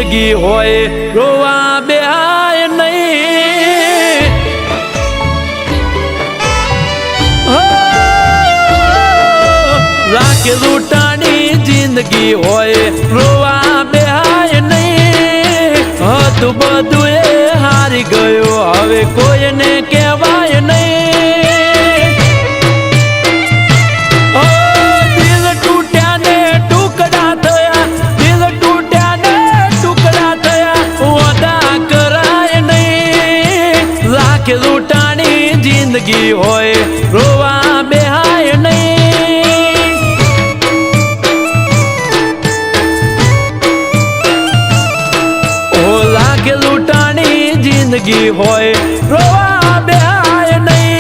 जिंदगी होए रोवा बेहाय नहीं। राख लूटानी जिंदगी होए रोवा बेहाय नहीं। तू बधु हारी गयो हवे कोई ने कहवाय नहीं। लूटानी जिंदगी होए रोवा बेहाय नहीं। ओ लागे लूटानी जिंदगी होए रोवा बेहाय नहीं।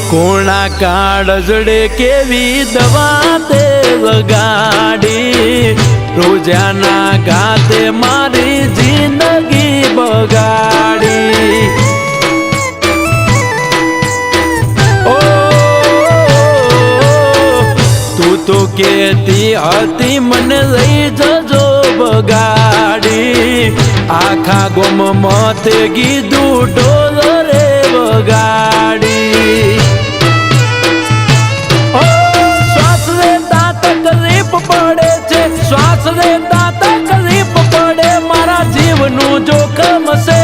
कोणा काळजडे केवी दवा ते वगाडी। रोजाना गाते मारी जिंदगी बगाड़ी। ओ तू तो कहती हती मन लई जजो बगाड़ी। आखा गोम मत कीधु ढोल रे बगाड़ी। श्वास लेता तकलीफ पड़े मारा जीवनु जोखम से।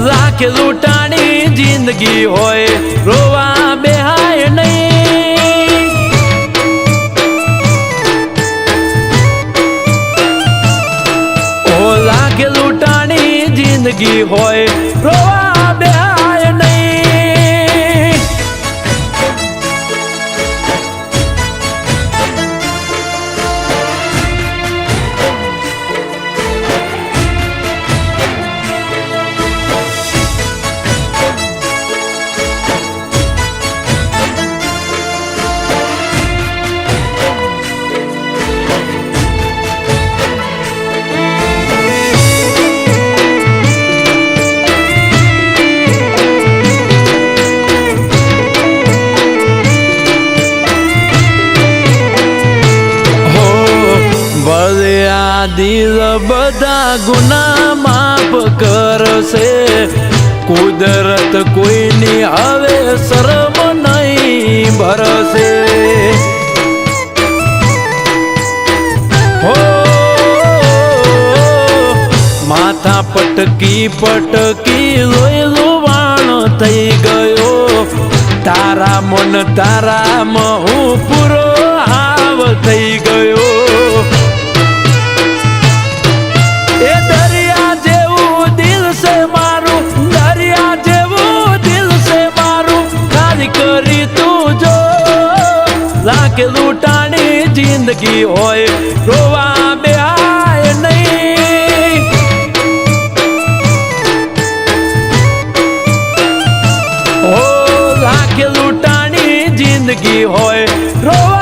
लाख लूटानी जिंदगी होए रोवा बेहाय नहीं। ओ लाख लूटानी जिंदगी होए रोवा बेहाय नहीं। दिल बदा गुना माफ करसे। कुदरत कोई नी हवे शरम नहीं भरसे। हो माथा पटकी पटकी लोई लुवाण थई गयो। तारा मन तारा महू पूरो हाव थई गयो। लाख लूटानी जिंदगी होए रोवा बेहाय नहीं। ओ लाख लूटानी जिंदगी होए रोवा